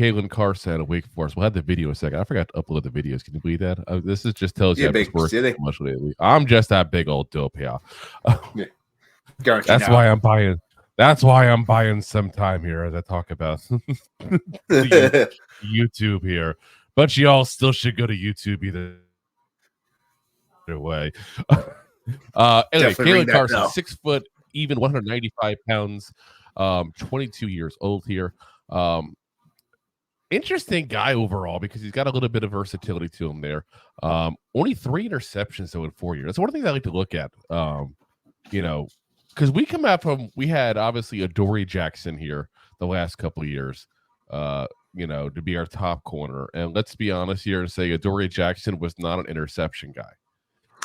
Caelen Carson out of Wake Forest. We'll have the video in a second. I forgot to upload the videos. Can you believe that? This is just tells you I've been working so much lately. I'm just that big old dope, yeah. That's why I'm buying. That's why I'm buying some time here as I talk about YouTube here. But y'all still should go to YouTube either way. Anyway, Caelen Carson, 6 foot, even 195 pounds, 22 years old here. Interesting guy overall because he's got a little bit of versatility to him there. Only 3 interceptions though in 4 years. That's one of the things I like to look at. Because we come out from, we had obviously Adoree Jackson here the last couple of years, to be our top corner. And let's be honest here and say Adoree Jackson was not an interception guy.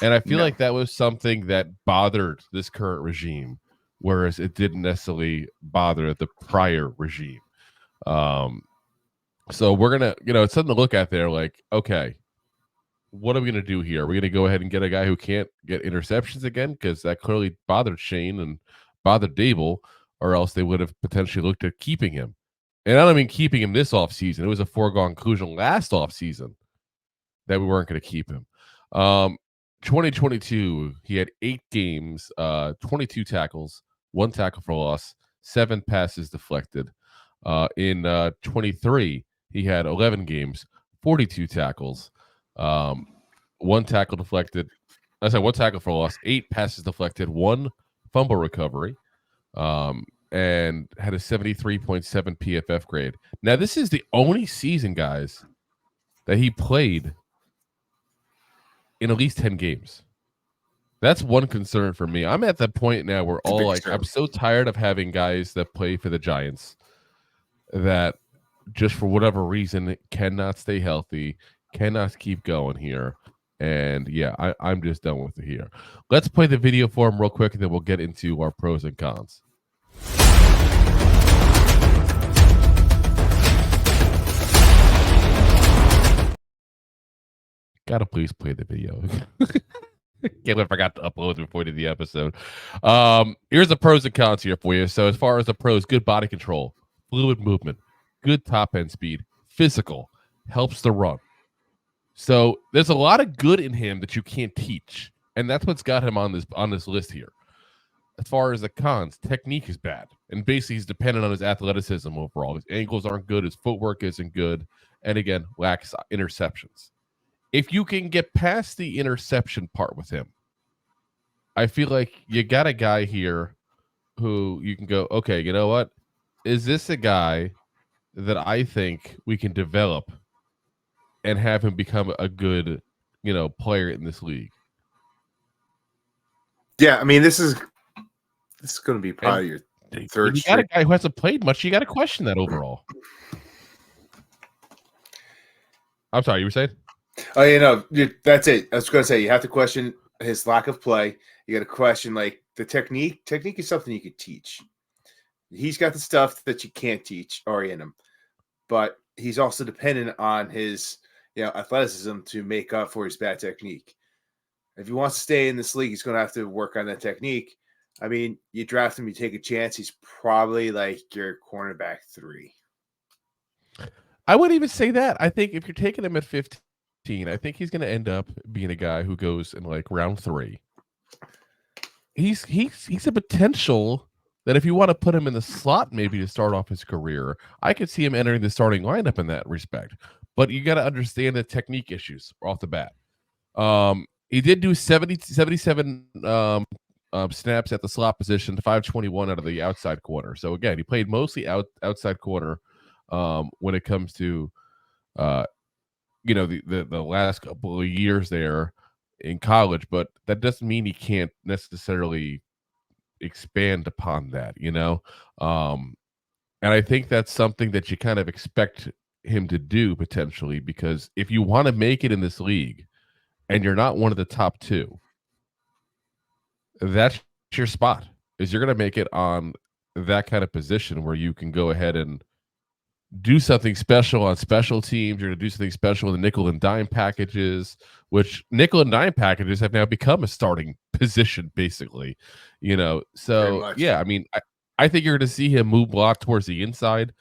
And I feel like that was something that bothered this current regime, whereas it didn't necessarily bother the prior regime. So we're going to, it's something to look at there like, okay, what are we going to do here? Are we going to go ahead and get a guy who can't get interceptions again? Because that clearly bothered Shane and bothered Dable, or else they would have potentially looked at keeping him. And I don't mean keeping him this offseason. It was a foregone conclusion last offseason that we weren't going to keep him. 2022, he had 8 games, 22 tackles, 1 tackle for loss, 7 passes deflected. In 23, he had 11 games, 42 tackles, 1 tackle deflected. I said 1 tackle for loss, 8 passes deflected, 1 fumble recovery, and had a 73.7 PFF grade. Now, this is the only season, guys, that he played in at least 10 games. That's one concern for me. I'm at that point now where all like, I'm so tired of having guys that play for the Giants that just for whatever reason cannot stay healthy, cannot keep going here. And yeah, I'm just done with it here. Let's play the video for him real quick, and then we'll get into our pros and cons. Gotta please play the video. Can't believe I forgot to upload it before we did the episode. Here's the pros and cons here for you. So as far as the pros, good body control, fluid movement, good top end speed, physical, helps the run. So there's a lot of good in him that you can't teach, and that's what's got him on this list here. As far as the cons, technique is bad, and basically he's dependent on his athleticism overall. His ankles aren't good, his footwork isn't good, and again, lacks interceptions. If you can get past the interception part with him, I feel like you got a guy here who you can go, okay, you know what? Is this a guy that I think we can develop and have him become a good, player in this league? Yeah, I mean, this is going to be probably your third. You got a guy who hasn't played much. You got to question that overall. I'm sorry, you were saying? Oh, that's it. I was going to say you have to question his lack of play. You got to question like the technique. Technique is something you could teach. He's got the stuff that you can't teach already in him, but he's also dependent on his athleticism to make up for his bad technique. If he wants to stay in this league, he's going to have to work on that technique. I mean, you draft him, you take a chance. He's probably like your cornerback 3. I wouldn't even say that. I think if you're taking him at 15, I think he's going to end up being a guy who goes in like round 3. He's a potential that if you want to put him in the slot maybe to start off his career, I could see him entering the starting lineup in that respect. But you got to understand the technique issues off the bat. He did do 77 snaps at the slot position, 521 out of the outside corner. So again, he played mostly outside corner when it comes to the last couple of years there in college, but that doesn't mean he can't necessarily expand upon that, and I think that's something that you kind of expect him to do potentially, because if you want to make it in this league and you're not one of the top 2, that's your spot, is you're going to make it on that kind of position where you can go ahead and do something special on special teams. You're going to do something special in the nickel and dime packages, which nickel and dime packages have now become a starting position, basically. So yeah, I mean, I think you're going to see him move a lot towards the inside,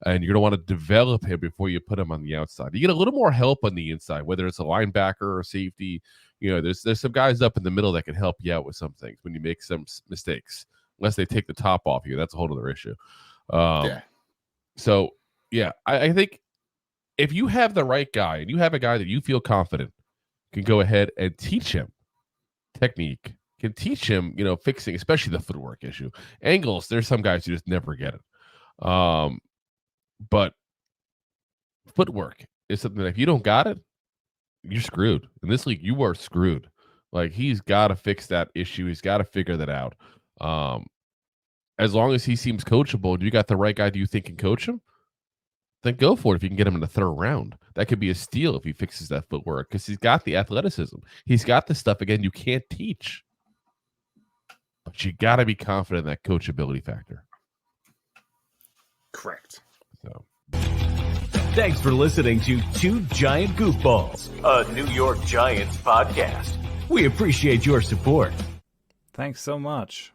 and you're going to want to develop him before you put him on the outside. You get a little more help on the inside, whether it's a linebacker or safety. There's some guys up in the middle that can help you out with some things when you make some mistakes, unless they take the top off you. That's a whole other issue. So, yeah, I think if you have the right guy and you have a guy that you feel confident can go ahead and teach him technique, can teach him, fixing, especially the footwork issue. Angles, there's some guys who just never get it. But footwork is something that if you don't got it, you're screwed. In this league, you are screwed. Like, he's got to fix that issue. He's got to figure that out. As long as he seems coachable and you got the right guy, do you think can coach him? Then go for it. If you can get him in the third round, that could be a steal if he fixes that footwork, because he's got the athleticism. He's got the stuff, again, you can't teach. But you got to be confident in that coachability factor. Correct. So, thanks for listening to Two Giant Goofballs, a New York Giants podcast. We appreciate your support. Thanks so much.